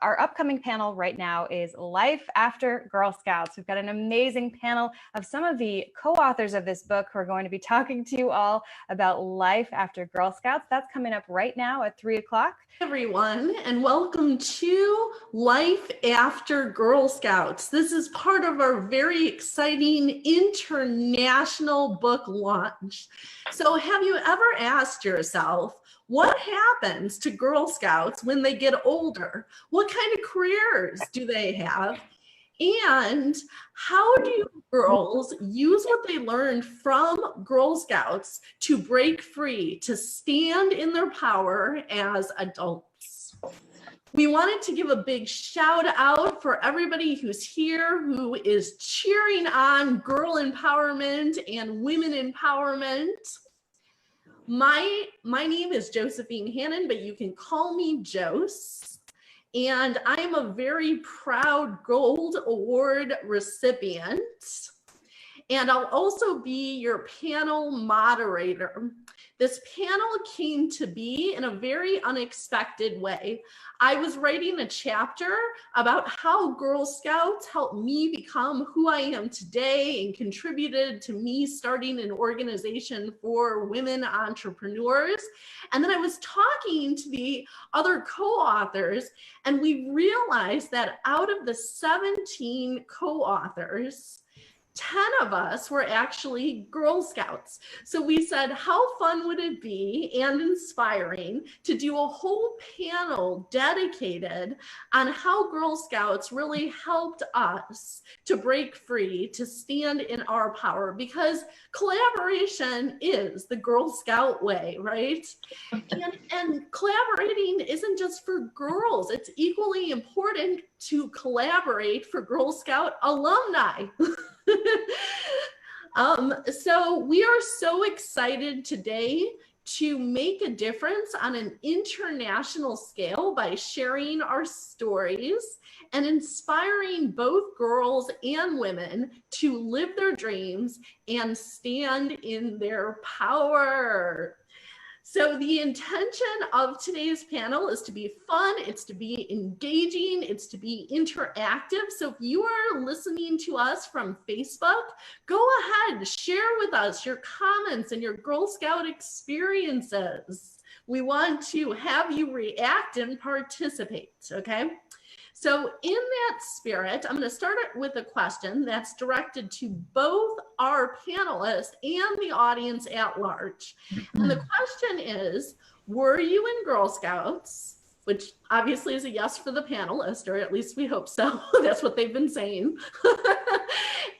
our upcoming panel right now is Life After Girl Scouts. We've got an amazing panel of some of the co-authors of this book who are going to be talking to you all about life after Girl Scouts. That's coming up right now at 3 o'clock. Everyone, and welcome to Life After Girl Scouts. This is part of our very exciting international book launch. So have you ever asked yourself, what happens to Girl Scouts when they get older? What kind of careers do they have? And how do girls use what they learned from Girl Scouts to break free, to stand in their power as adults? We wanted to give a big shout out for everybody who's here, who is cheering on girl empowerment and women empowerment. My name is Josephine Hannon, but you can call me Jose. And I'm a very proud Gold Award recipient. And I'll also be your panel moderator. This panel came to be in a very unexpected way. I was writing a chapter about how Girl Scouts helped me become who I am today and contributed to me starting an organization for women entrepreneurs. And then I was talking to the other co-authors, and we realized that out of the 17 co-authors, 10 of us were actually Girl Scouts. So we said, how fun would it be and inspiring to do a whole panel dedicated on how Girl Scouts really helped us to break free, to stand in our power, because collaboration is the Girl Scout way, right? And collaborating isn't just for girls. It's equally important to collaborate for Girl Scout alumni. So we are so excited today to make a difference on an international scale by sharing our stories and inspiring both girls and women to live their dreams and stand in their power. So the intention of today's panel is to be fun, it's to be engaging, it's to be interactive. So if you are listening to us from Facebook, go ahead, share with us your comments and your Girl Scout experiences. We want to have you react and participate, okay? So in that spirit, I'm going to start with a question that's directed to both our panelists and the audience at large. And the question is, were you in Girl Scouts? Which obviously is a yes for the panelist, or at least we hope so. That's what they've been saying.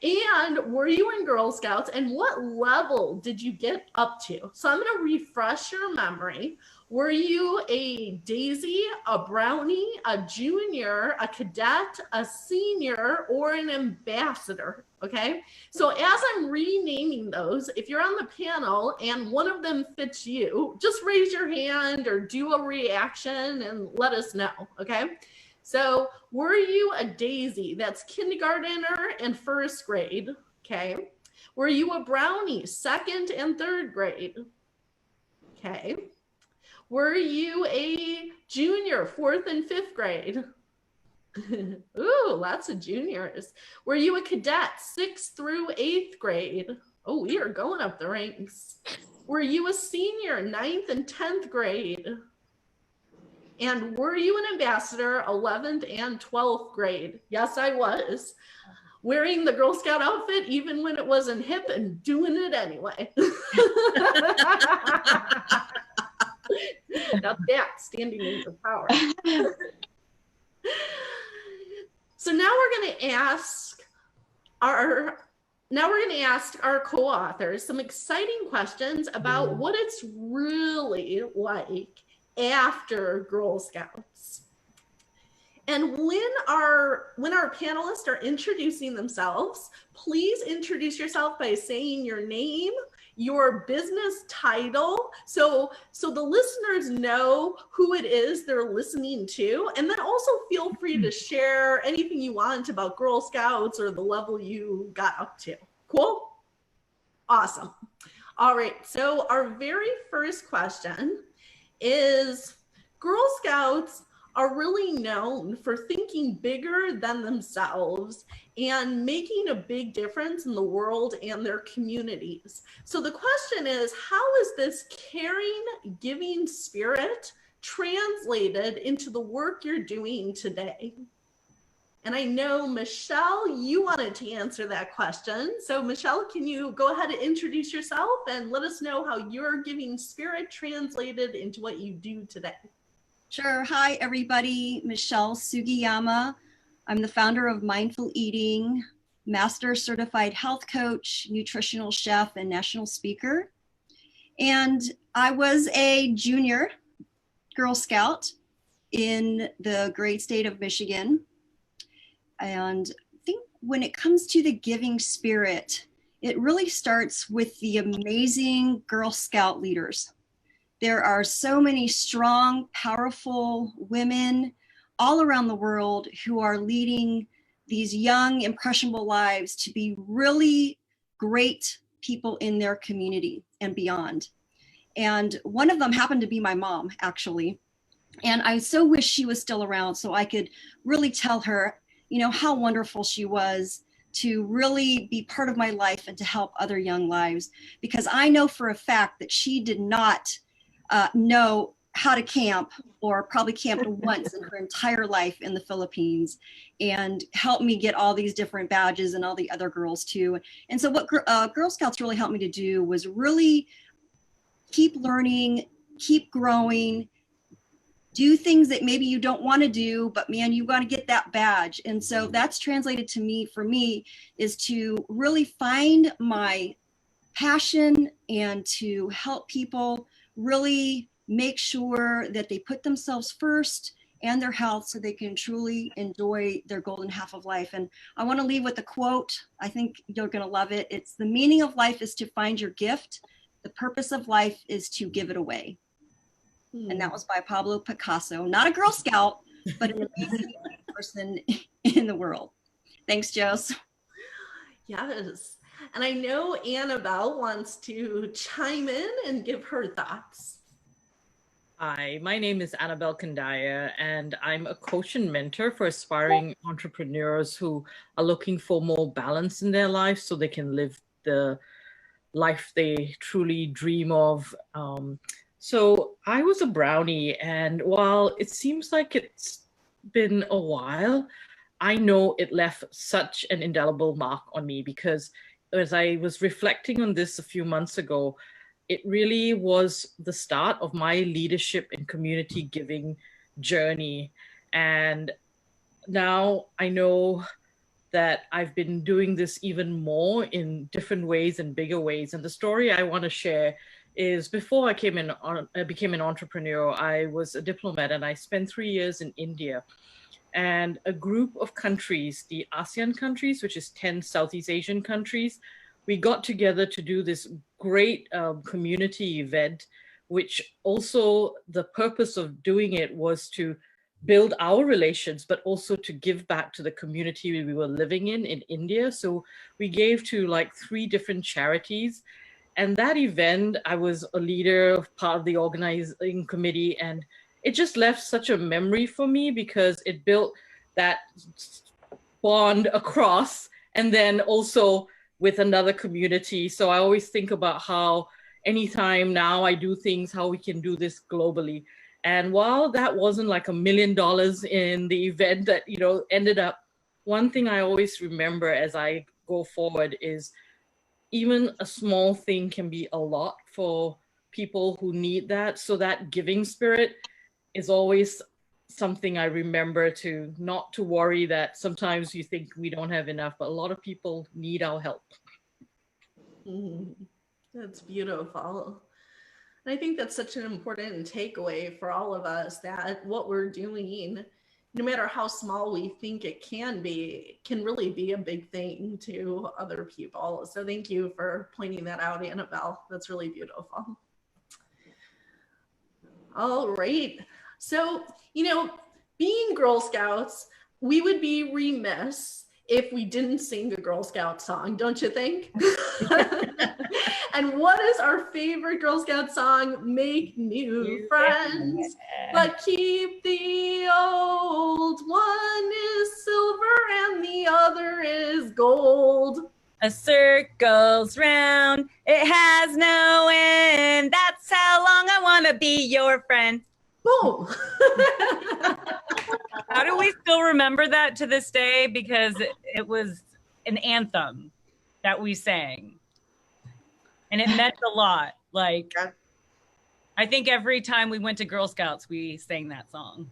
And were you in Girl Scouts, and what level did you get up to? So I'm going to refresh your memory. Were you a daisy, a brownie, a junior, a cadet, a senior, or an ambassador? Okay, so as I'm renaming those, if you're on the panel and one of them fits you, just raise your hand or do a reaction and let us know, okay? So were you a daisy? That's kindergartner and first grade, okay? Were you a brownie, second and third grade? Okay. Were you a junior, fourth and fifth grade? Ooh, lots of juniors. Were you a cadet, 6th through 8th grade? Oh, we are going up the ranks. Were you a senior, 9th and 10th grade? And were you an ambassador, 11th and 12th grade? Yes, I was. Wearing the Girl Scout outfit even when it wasn't hip and doing it anyway. Now that's standing in your power. So now we're going to ask our co-authors some exciting questions about what it's really like after Girl Scouts. And when our panelists are introducing themselves, please introduce yourself by saying your name, your business title, so the listeners know who it is they're listening to, and then also feel free to share anything you want about Girl Scouts or the level you got up to. Cool? Awesome. All right, so our very first question is, Girl Scouts are really known for thinking bigger than themselves and making a big difference in the world and their communities. So the question is, how is this caring, giving spirit translated into the work you're doing today? And I know, Michelle, you wanted to answer that question. So Michelle, can you go ahead and introduce yourself and let us know how your giving spirit translated into what you do today? Sure. Hi, everybody. Michelle Sugiyama. I'm the founder of Mindful Eating, Master Certified Health Coach, Nutritional Chef, and National Speaker. And I was a junior Girl Scout in the great state of Michigan. And I think when it comes to the giving spirit, it really starts with the amazing Girl Scout leaders. There are so many strong, powerful women all around the world who are leading these young, impressionable lives to be really great people in their community and beyond. And one of them happened to be my mom, actually. And I so wish she was still around so I could really tell her, you know, how wonderful she was to really be part of my life and to help other young lives. Because I know for a fact that she did not know how to camp, or probably camped once in her entire life in the Philippines, and helped me get all these different badges, and all the other girls too. And so what Girl Scouts really helped me to do was really keep learning, keep growing, do things that maybe you don't want to do, but man, you want to get that badge. And so that's translated to me, for me, is to really find my passion and to help people really make sure that they put themselves first and their health so they can truly enjoy their golden half of life. And I want to leave with a quote. I think you're going to love it. It's, "The meaning of life is to find your gift. The purpose of life is to give it away." And that was by Pablo Picasso, not a Girl Scout, but an amazing person in the world. Thanks, Jess. Yes. And I know Annabelle wants to chime in and give her thoughts. Hi, my name is Annabelle Kandaya, and I'm a coach and mentor for aspiring entrepreneurs who are looking for more balance in their life so they can live the life they truly dream of. So I was a brownie, and while it seems like it's been a while, I know it left such an indelible mark on me, because as I was reflecting on this a few months ago, it really was the start of my leadership and community giving journey. And now I know that I've been doing this even more in different ways and bigger ways. And the story I want to share is, before I became an entrepreneur, I was a diplomat, and I spent 3 years in India. And a group of countries, the ASEAN countries, which is 10 Southeast Asian countries, we got together to do this great community event, which also the purpose of doing it was to build our relations, but also to give back to the community we were living in India. So we gave to like 3 different charities. And that event, I was a leader of part of the organizing committee, and it just left such a memory for me, because it built that bond across, and then also with another community. So I always think about how anytime now I do things, how we can do this globally. And while that wasn't like $1 million in the event that, you know, ended up, one thing I always remember as I go forward is even a small thing can be a lot for people who need that. So that giving spirit is always something I remember, to not to worry that sometimes you think we don't have enough, but a lot of people need our help. That's beautiful. And I think that's such an important takeaway for all of us, that what we're doing, no matter how small we think it can be, can really be a big thing to other people. So thank you for pointing that out, Annabelle. That's really beautiful. All right. So, you know, being Girl Scouts, we would be remiss if we didn't sing a Girl Scout song, don't you think? And what is our favorite Girl Scout song? Make new friends, but keep the old. One is silver and the other is gold. A circle's round, it has no end. That's how long I want to be your friend. Boom. How do we still remember that to this day? Because it was an anthem that we sang. And it meant a lot. Like, I think every time we went to Girl Scouts, we sang that song.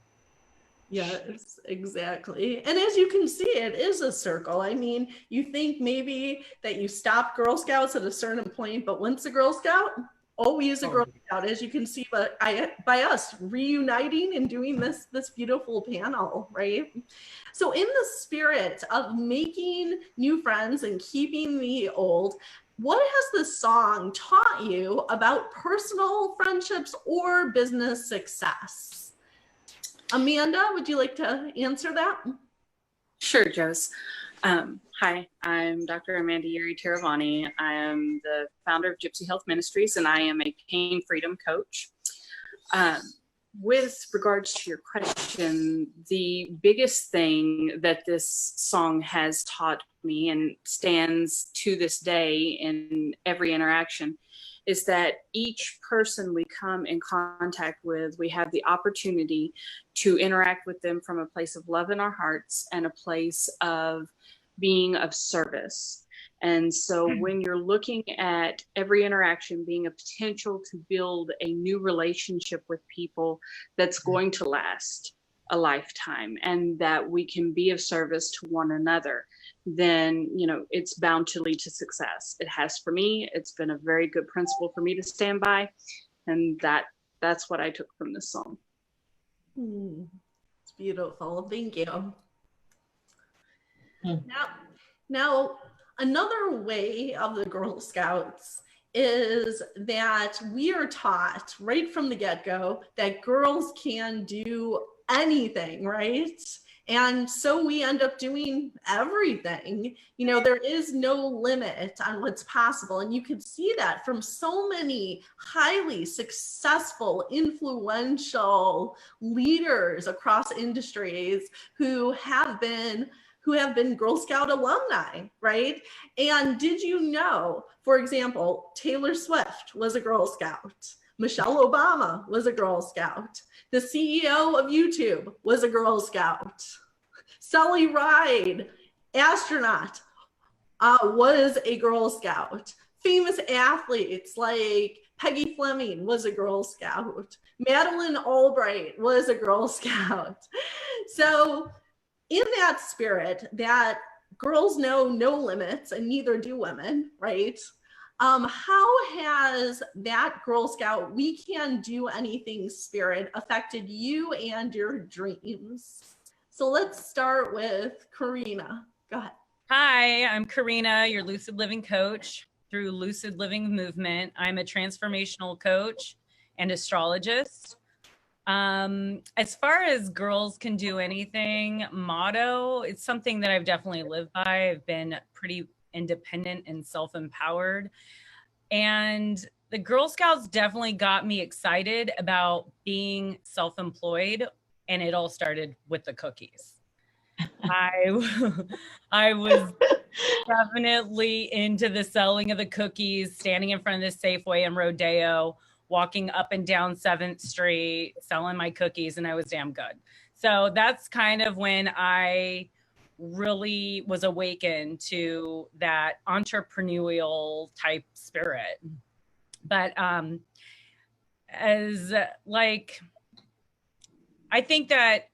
Yes, exactly. And as you can see, it is a circle. I mean, you think maybe that you stop Girl Scouts at a certain point, but once a Girl Scout, always a Girl Scout, as you can see by us reuniting and doing this beautiful panel, right? So in the spirit of making new friends and keeping the old, what has this song taught you about personal friendships or business success? Amanda, would you like to answer that? Sure, Jose. Hi, I'm Dr. Amanda Yuri Tiravani. I am the founder of Gypsy Health Ministries, and I am a pain freedom coach. With regards to your question, the biggest thing that this song has taught me and stands to this day in every interaction is that each person we come in contact with, we have the opportunity to interact with them from a place of love in our hearts and a place of being of service. And so when you're looking at every interaction being a potential to build a new relationship with people that's going to last a lifetime and that we can be of service to one another, then, you know, it's bound to lead to success. It has for me. It's been a very good principle for me to stand by. And that's what I took from this song. It's beautiful. Thank you. Now, another way of the Girl Scouts is that we are taught right from the get-go that girls can do anything, right? And so we end up doing everything. You know, there is no limit on what's possible. And you can see that from so many highly successful, influential leaders across industries who have been Girl Scout alumni, right? And did you know, for example, Taylor Swift was a Girl Scout. Michelle Obama was a Girl Scout. The CEO of YouTube was a Girl Scout. Sally Ride, astronaut, was a Girl Scout. Famous athletes like Peggy Fleming was a Girl Scout. Madeleine Albright was a Girl Scout. So in that spirit that girls know no limits and neither do women, right? How has that Girl Scout we can do anything spirit affected you and your dreams? So let's start with Karina. Go ahead. Hi, I'm Karina, your Lucid Living coach through Lucid Living Movement. I'm a transformational coach and astrologist. As far as girls can do anything motto, it's something that I've definitely lived by. I've been pretty independent and self-empowered. And the Girl Scouts definitely got me excited about being self-employed. And it all started with the cookies. I was definitely into the selling of the cookies, standing in front of the Safeway in Rodeo, walking up and down 7th Street, selling my cookies, and I was damn good. So that's kind of when I really was awakened to that entrepreneurial type spirit. But as like, I think that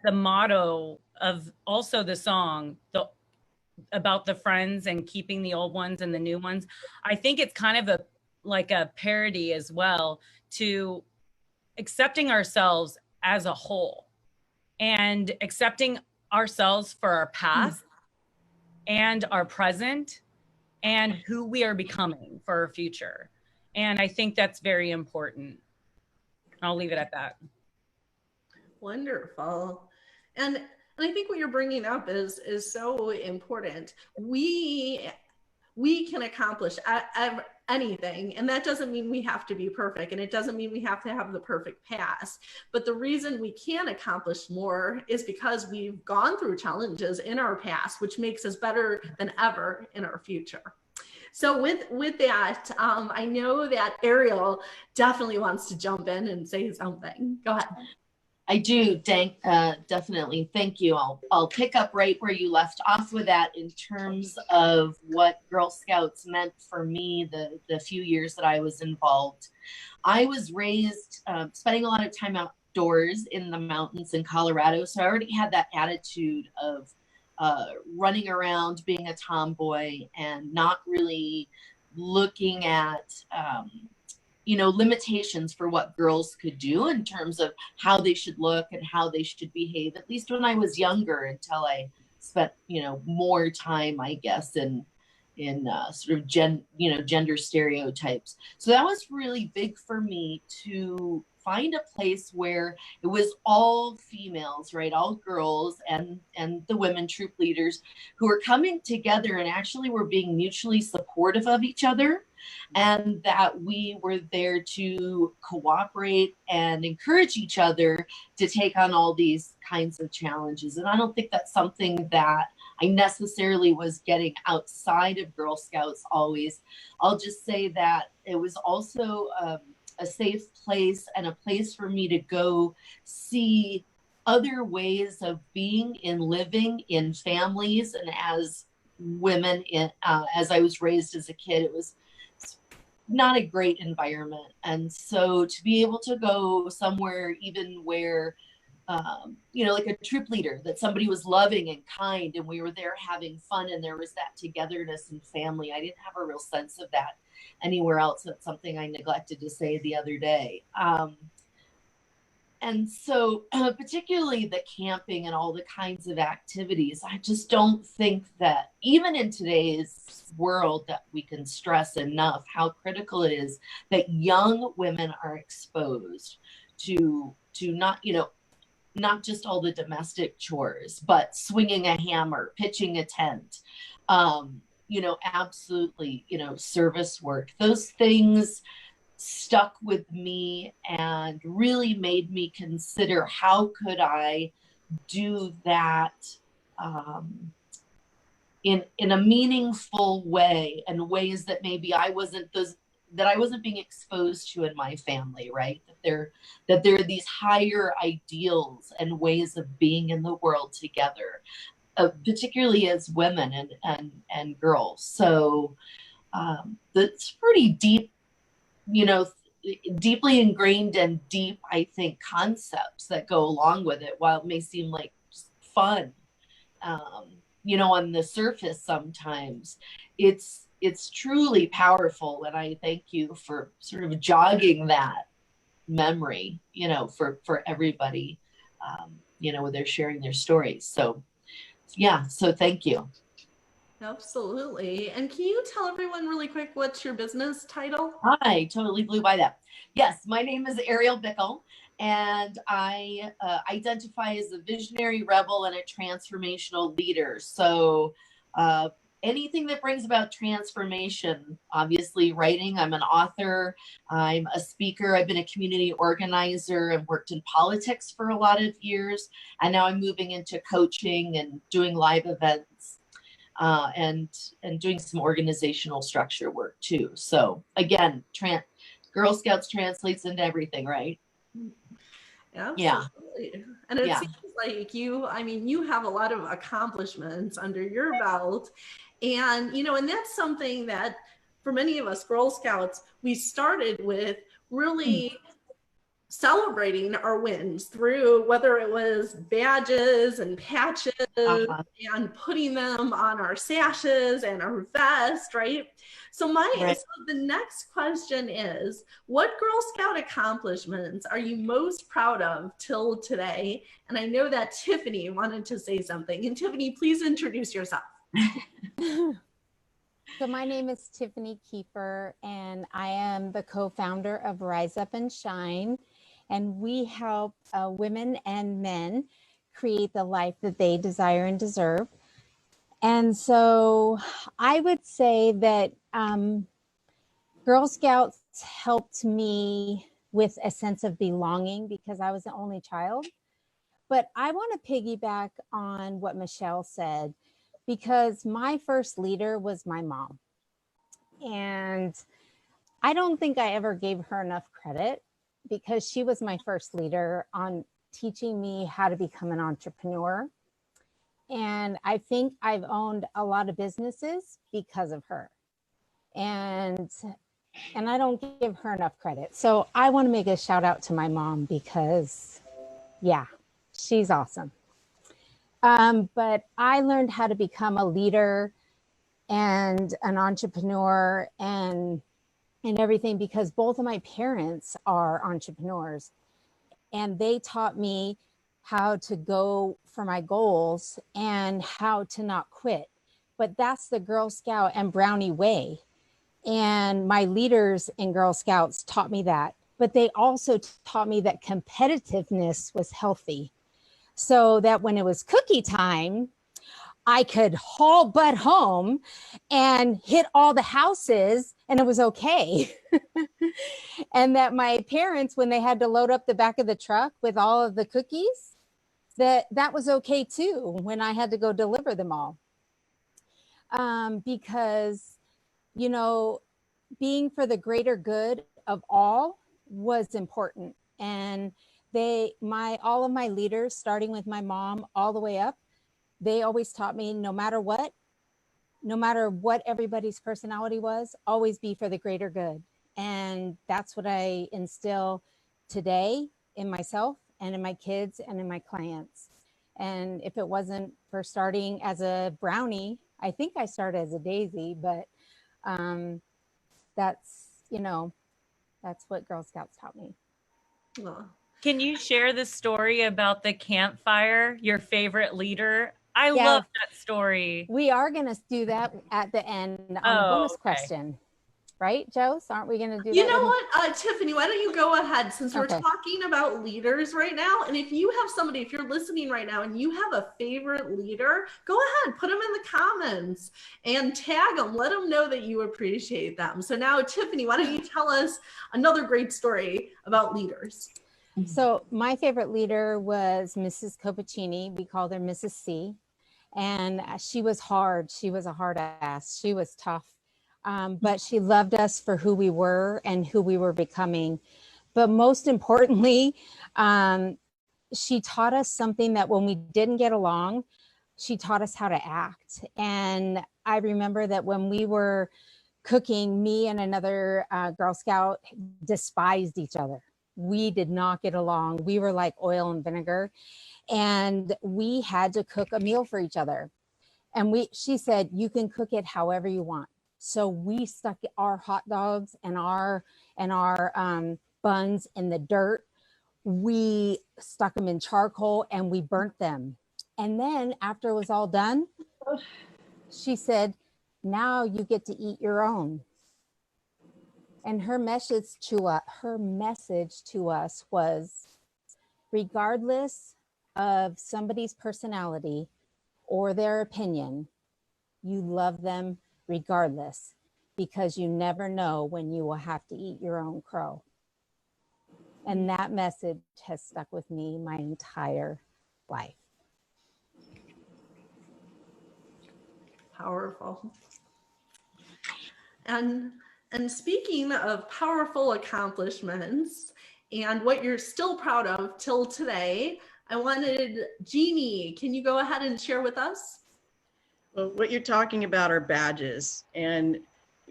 the motto of also the song, about the friends and keeping the old ones and the new ones, I think it's kind of like a parody as well to accepting ourselves as a whole and accepting ourselves for our past and our present and who we are becoming for our future. And I think that's very important. I'll leave it at that. Wonderful. And And I think what you're bringing up is so important. We can accomplish anything, and that doesn't mean we have to be perfect, and it doesn't mean we have to have the perfect past. But the reason we can accomplish more is because we've gone through challenges in our past, which makes us better than ever in our future. So with that, I know that Ariel definitely wants to jump in and say something. Go ahead. I do, definitely. Thank you. I'll pick up right where you left off with that in terms of what Girl Scouts meant for me the few years that I was involved. I was raised spending a lot of time outdoors in the mountains in Colorado, so I already had that attitude of running around, being a tomboy, and not really looking at limitations for what girls could do in terms of how they should look and how they should behave, at least when I was younger, until I spent, more time, I guess, in sort of gender stereotypes. So that was really big for me to find a place where it was all females, right? All girls and the women troop leaders who were coming together and actually were being mutually supportive of each other, and that we were there to cooperate and encourage each other to take on all these kinds of challenges. And I don't think that's something that I necessarily was getting outside of Girl Scouts always. I'll just say that it was also a safe place and a place for me to go see other ways of being and living in families. And as women, as I was raised as a kid, it was not a great environment. And so to be able to go somewhere even where, like a troop leader, that somebody was loving and kind and we were there having fun and there was that togetherness and family. I didn't have a real sense of that anywhere else. That's something I neglected to say the other day. And so particularly the camping and all the kinds of activities, I just don't think that even in today's world that we can stress enough how critical it is that young women are exposed to not just all the domestic chores, but swinging a hammer, pitching a tent, absolutely, service work. Those things stuck with me and really made me consider how could I do that in a meaningful way, and ways that maybe I wasn't being exposed to in my family, right? That there are these higher ideals and ways of being in the world together, particularly as women and girls. So that's pretty deep, deeply ingrained and deep, I think, concepts that go along with it. While it may seem like fun, on the surface, sometimes it's truly powerful. And I thank you for sort of jogging that memory, for everybody, when they're sharing their stories. So thank you. Absolutely. And can you tell everyone really quick, what's your business title? I totally blew by that. Yes, my name is Ariel Bickle, and I identify as a visionary rebel and a transformational leader. So anything that brings about transformation, obviously writing. I'm an author. I'm a speaker. I've been a community organizer and worked in politics for a lot of years. And now I'm moving into coaching and doing live events. And doing some organizational structure work too. So again, Girl Scouts translates into everything, right? Absolutely. Yeah. And it seems like you have a lot of accomplishments under your belt. And, and that's something that for many of us Girl Scouts, we started with really celebrating our wins through whether it was badges and patches and putting them on our sashes and our vest, right? So so the next question is, what Girl Scout accomplishments are you most proud of till today? And I know that Tiffany wanted to say something. And Tiffany, please introduce yourself. So my name is Tiffany Kiefer, and I am the co-founder of Rise Up and Shine. And we help women and men create the life that they desire and deserve. And so I would say that Girl Scouts helped me with a sense of belonging because I was the only child. But I want to piggyback on what Michelle said, because my first leader was my mom. And I don't think I ever gave her enough credit, because she was my first leader on teaching me how to become an entrepreneur. And I think I've owned a lot of businesses because of her. And I don't give her enough credit. So I want to make a shout out to my mom because, yeah, she's awesome. But I learned how to become a leader and an entrepreneur and everything because both of my parents are entrepreneurs, and they taught me how to go for my goals and how to not quit. But that's the Girl Scout and Brownie way. And my leaders in Girl Scouts taught me that, but they also taught me that competitiveness was healthy, so that when it was cookie time, I could haul butt home and hit all the houses and it was okay. And that my parents, when they had to load up the back of the truck with all of the cookies, that was okay too when I had to go deliver them all. Because, you know, being for the greater good of all was important. And all of my leaders, starting with my mom all the way up, they always taught me no matter what everybody's personality was, always be for the greater good. And that's what I instill today in myself and in my kids and in my clients. And if it wasn't for starting as a Brownie, I think I started as a Daisy, but that's what Girl Scouts taught me. Well, Can you share the story about the campfire, your favorite leader? I Yeah. love that story. We are going to do that at the end on the bonus question. Right, Joe? So aren't we going to do that? You know what, Tiffany, why don't you go ahead, since we're Okay. talking about leaders right now, and if you have somebody, if you're listening right now and you have a favorite leader, go ahead, put them in the comments and tag them, let them know that you appreciate them. So now, Tiffany, why don't you tell us another great story about leaders? So my favorite leader was Mrs. Copaccini. We called her Mrs. C. And she was hard. She was a hard ass. She was tough. But she loved us for who we were and who we were becoming. But most importantly, she taught us something that when we didn't get along, she taught us how to act. And I remember that when we were cooking, me and another Girl Scout despised each other. We did not get along. We were like oil and vinegar. And we had to cook a meal for each other. And she said, you can cook it however you want. So we stuck our hot dogs and our buns in the dirt. We stuck them in charcoal and we burnt them. And then after it was all done, she said, now you get to eat your own. And her message to us was, regardless of somebody's personality or their opinion, you love them regardless, because you never know when you will have to eat your own crow. And that message has stuck with me my entire life. Powerful. And speaking of powerful accomplishments and what you're still proud of till today, I wanted Jeannie, can you go ahead and share with us? Well, what you're talking about are badges, and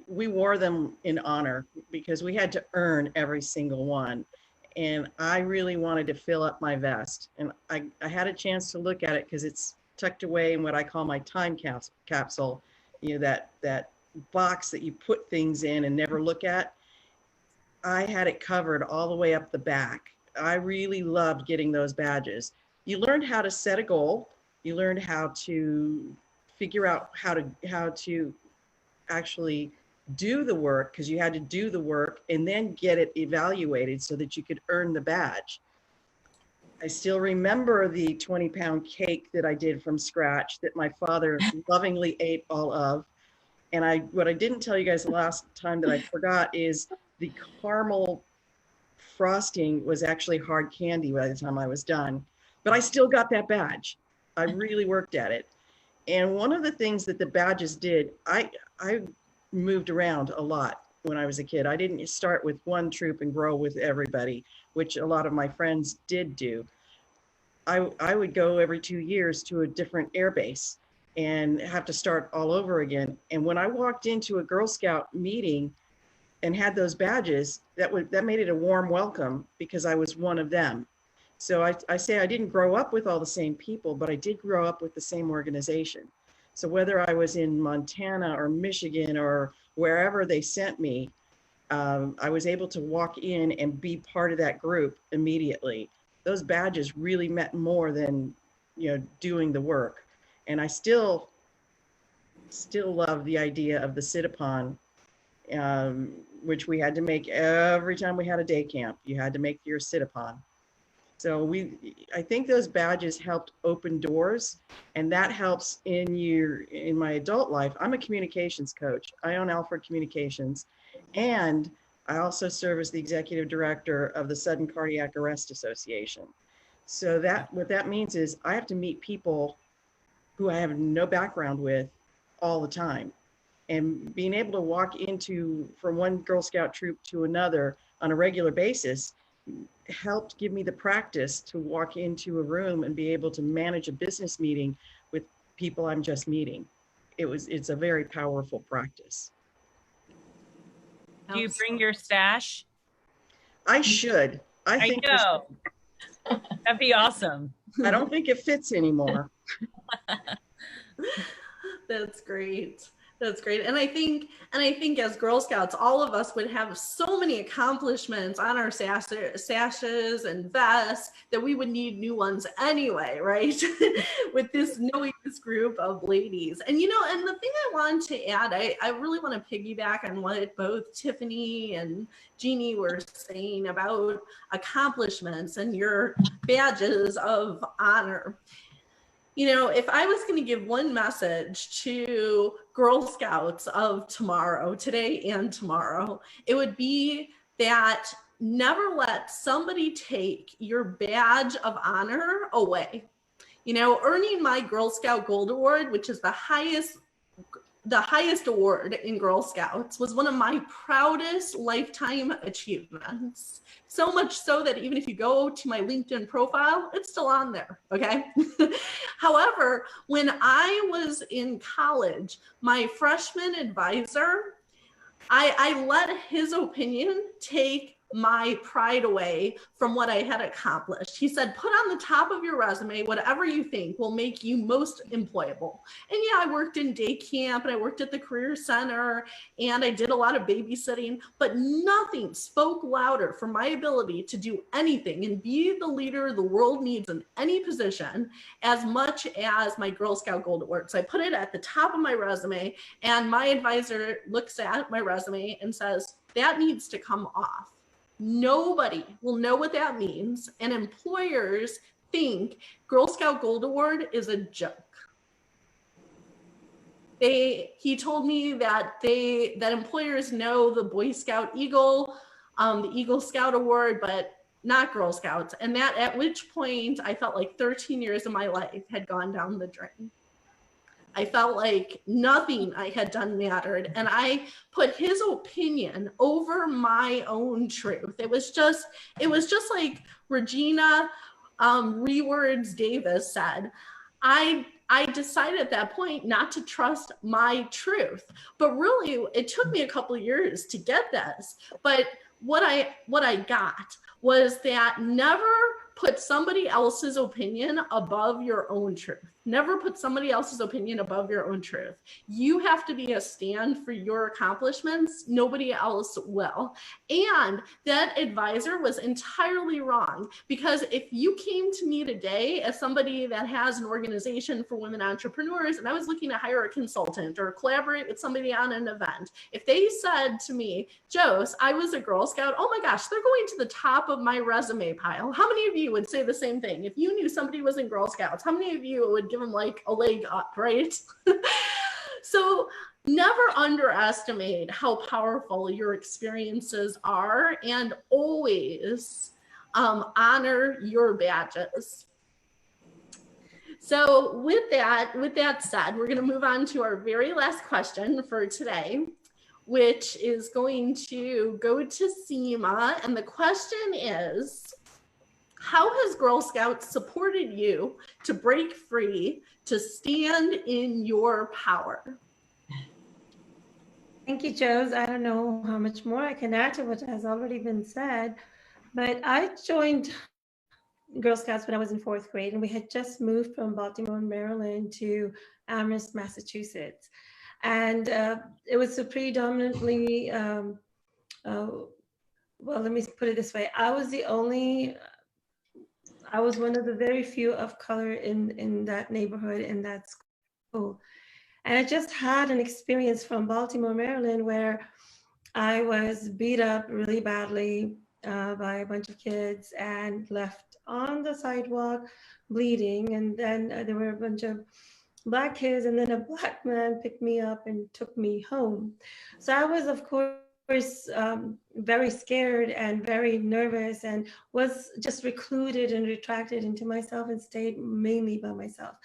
we wore them in honor because we had to earn every single one. And I really wanted to fill up my vest. And I had a chance to look at it because it's tucked away in what I call my time capsule, you know, that box that you put things in and never look at. I had it covered all the way up the back. I really loved getting those badges. You learned how to set a goal. You learned how to figure out how to actually do the work, because you had to do the work and then get it evaluated so that you could earn the badge. I still remember the 20-pound cake that I did from scratch that my father lovingly ate all of. And what I didn't tell you guys the last time that I forgot is the caramel frosting was actually hard candy by the time I was done. But I still got that badge. I really worked at it. And one of the things that the badges did, I moved around a lot when I was a kid. I didn't start with one troop and grow with everybody, which a lot of my friends did do. I would go every 2 years to a different air base and have to start all over again. And when I walked into a Girl Scout meeting and had those badges, that made it a warm welcome because I was one of them. So I say I didn't grow up with all the same people, but I did grow up with the same organization. So whether I was in Montana or Michigan or wherever they sent me, I was able to walk in and be part of that group immediately. Those badges really meant more than, doing the work. And I still love the idea of the sit-upon, which we had to make every time we had a day camp. You had to make your sit-upon. So I think those badges helped open doors, and that helps in my adult life. I'm a communications coach. I own Alfred Communications, and I also serve as the executive director of the Sudden Cardiac Arrest Association. So what that means is I have to meet people who I have no background with all the time. And being able to walk from one Girl Scout troop to another on a regular basis helped give me the practice to walk into a room and be able to manage a business meeting with people I'm just meeting. It's a very powerful practice. Do you bring your stash? I should. I know. That'd be awesome. I don't think it fits anymore. That's great. That's great. And I think as Girl Scouts, all of us would have so many accomplishments on our sashes and vests that we would need new ones anyway, right? With knowing this group of ladies. And, and the thing I want to add, I really want to piggyback on what both Tiffany and Jeannie were saying about accomplishments and your badges of honor. If I was going to give one message to Girl Scouts of tomorrow, today and tomorrow, it would be that never let somebody take your badge of honor away. Earning my Girl Scout Gold Award, which is the highest award in Girl Scouts, was one of my proudest lifetime achievements. So much so that even if you go to my LinkedIn profile, it's still on there, okay? However, when I was in college, my freshman advisor, I let his opinion take my pride away from what I had accomplished. He said, put on the top of your resume whatever you think will make you most employable. And yeah, I worked in day camp and I worked at the Career Center and I did a lot of babysitting, but nothing spoke louder for my ability to do anything and be the leader the world needs in any position as much as my Girl Scout Gold Award. So I put it at the top of my resume, and my advisor looks at my resume and says, that needs to come off. Nobody will know what that means, and employers think Girl Scout Gold Award is a joke. He told me that employers know the Boy Scout Eagle, the Eagle Scout Award, but not Girl Scouts. And that at which point I felt like 13 years of my life had gone down the drain. I felt like nothing I had done mattered. And I put his opinion over my own truth. It was just like Regina Rewards Davis said, I decided at that point not to trust my truth. But really, it took me a couple of years to get this. But what I got was that never put somebody else's opinion above your own truth. Never put somebody else's opinion above your own truth. You have to be a stand for your accomplishments. Nobody else will. And that advisor was entirely wrong, because if you came to me today as somebody that has an organization for women entrepreneurs and I was looking to hire a consultant or collaborate with somebody on an event, if they said to me, Jose, I was a Girl Scout, oh my gosh, they're going to the top of my resume pile. How many of you would say the same thing? If you knew somebody was in Girl Scouts, how many of you would give them like a leg up, right? So never underestimate how powerful your experiences are, and always honor your badges. So with that said, we're going to move on to our very last question for today, which is going to go to Seema. And the question is, how has Girl Scouts supported you to break free, to stand in your power? Thank you, Jose. I don't know how much more I can add to what has already been said, but I joined Girl Scouts when I was in 4th grade, and we had just moved from Baltimore, Maryland to Amherst, Massachusetts. And it was a predominantly, well, let me put it this way. I was one of the very few of color in that neighborhood, in that school. And I just had an experience from Baltimore, Maryland, where I was beat up really badly by a bunch of kids and left on the sidewalk bleeding. And then there were a bunch of Black kids, and then a Black man picked me up and took me home. So I was, of course, very scared and very nervous, and was just recluded and retracted into myself and stayed mainly by myself.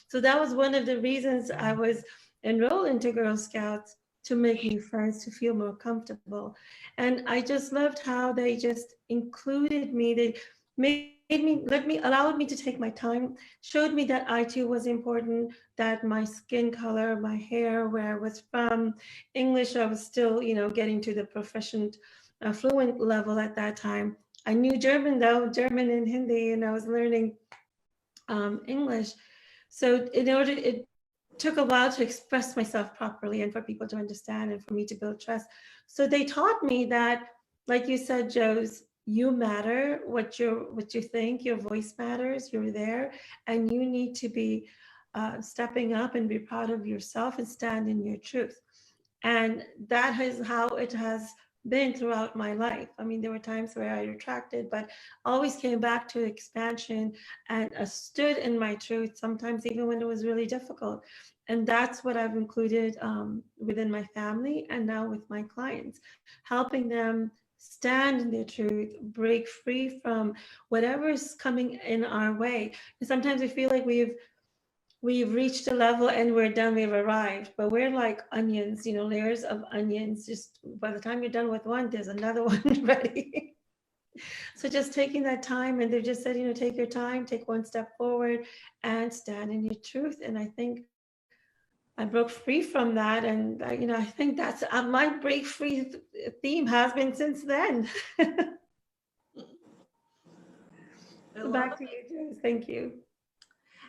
So that was one of the reasons I was enrolled into Girl Scouts, to make new friends, to feel more comfortable. And I just loved how they just included me. They allowed me to take my time, showed me that I too was important, that my skin color, my hair, where I was from, English, I was still, getting to the proficient, fluent level at that time. I knew German though, German and Hindi, and I was learning English. So it took a while to express myself properly and for people to understand and for me to build trust. So they taught me that, like you said, Jose, you matter, what you think, your voice matters, you're there, and you need to be stepping up and be proud of yourself and stand in your truth. And that is how it has been throughout my life. I mean, there were times where I retracted, but always came back to expansion and stood in my truth, sometimes even when it was really difficult. And that's what I've included within my family and now with my clients, helping them stand in their truth, break free from whatever is coming in our way. And sometimes we feel like we've reached a level and we're done, we've arrived, but we're like onions, layers of onions. Just by the time you're done with one, there's another one ready. So just taking that time, and they just said, take your time, take one step forward and stand in your truth. And I think I broke free from that. And, I think that's my break free theme has been since then. So back to you, Jose. Thank you.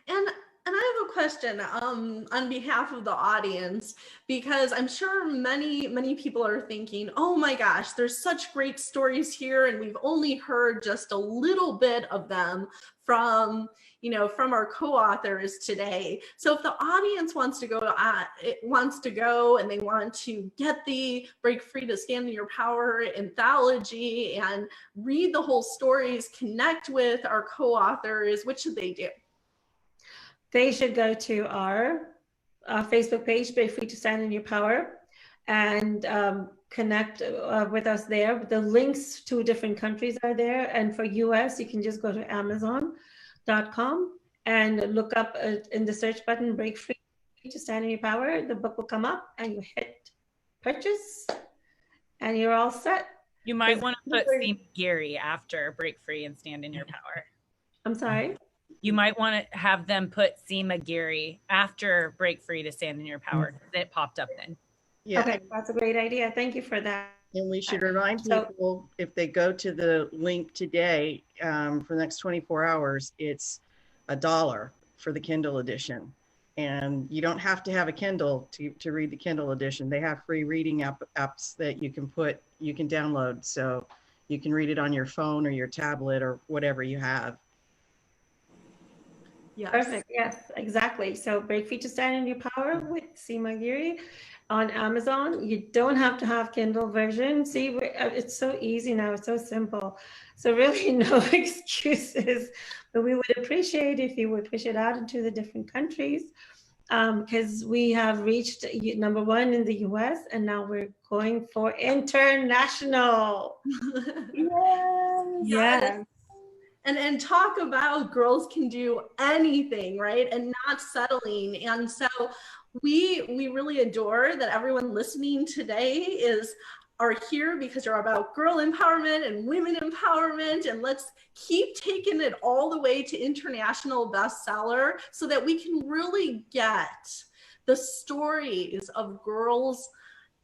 And I have a question on behalf of the audience, because I'm sure many people are thinking, oh my gosh, there's such great stories here, and we've only heard just a little bit of them from our co-authors today. So if the audience wants to go and they want to get the Break Free to Stand in Your Power anthology and read the whole stories, connect with our co-authors, what should they do? They should go to our Facebook page, Break Free to Stand in Your Power, and connect with us there. The links to different countries are there. And for US, you can just go to Amazon.com and look up in the search button, Break Free to Stand in Your Power. The book will come up and you hit purchase and you're all set. You might want to put Seema Gary after Break Free and Stand in Your Power. I'm sorry? You might want to have them put Seema Gary after Break Free to Stand in Your Power. It popped up then. Yeah. Okay, that's a great idea. Thank you for that. And we should remind people, if they go to the link today, for the next 24 hours, it's $1 for the Kindle edition. And you don't have to have a Kindle to read the Kindle edition. They have free reading apps that you can download. So you can read it on your phone or your tablet or whatever you have. Yes. Perfect. Yes, exactly. So Break Free to Stand in Your Power with Seema Giri on Amazon. You don't have to have Kindle version. See, it's so easy now. It's so simple. So really no excuses, but we would appreciate if you would push it out into the different countries, because we have reached #1 in the US and now we're going for international. Yes. And talk about girls can do anything, right? And not settling. And so we really adore that everyone listening today are here because you're about girl empowerment and women empowerment. And let's keep taking it all the way to international bestseller so that we can really get the stories of girls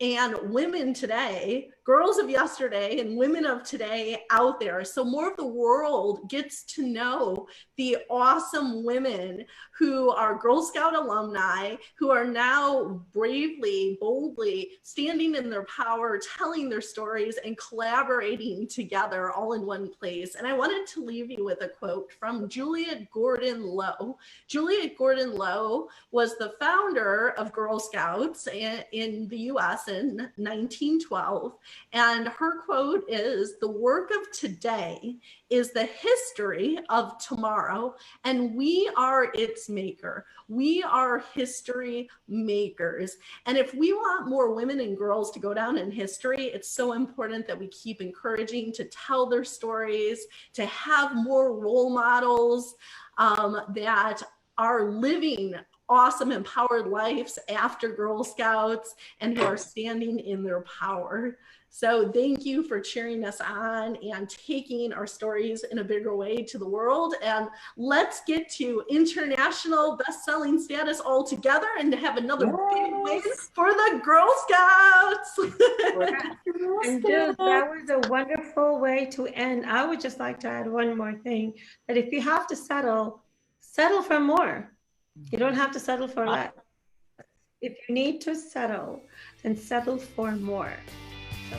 and women today, girls of yesterday and women of today out there. So more of the world gets to know the awesome women who are Girl Scout alumni, who are now bravely, boldly standing in their power, telling their stories and collaborating together all in one place. And I wanted to leave you with a quote from Juliet Gordon Low. Juliet Gordon Low was the founder of Girl Scouts in the US in 1912. And her quote is, "The work of today is the history of tomorrow, and we are its maker. We are history makers." And if we want more women and girls to go down in history, it's so important that we keep encouraging to tell their stories, to have more role models that are living awesome empowered lives after Girl Scouts and who are standing in their power. So thank you for cheering us on and taking our stories in a bigger way to the world. And let's get to international best-selling status all together and to have another big win for the Girl Scouts. And Jill, that was a wonderful way to end. I would just like to add one more thing, that if you have to settle for more. You don't have to settle for less. If you need to settle, then settle for more. So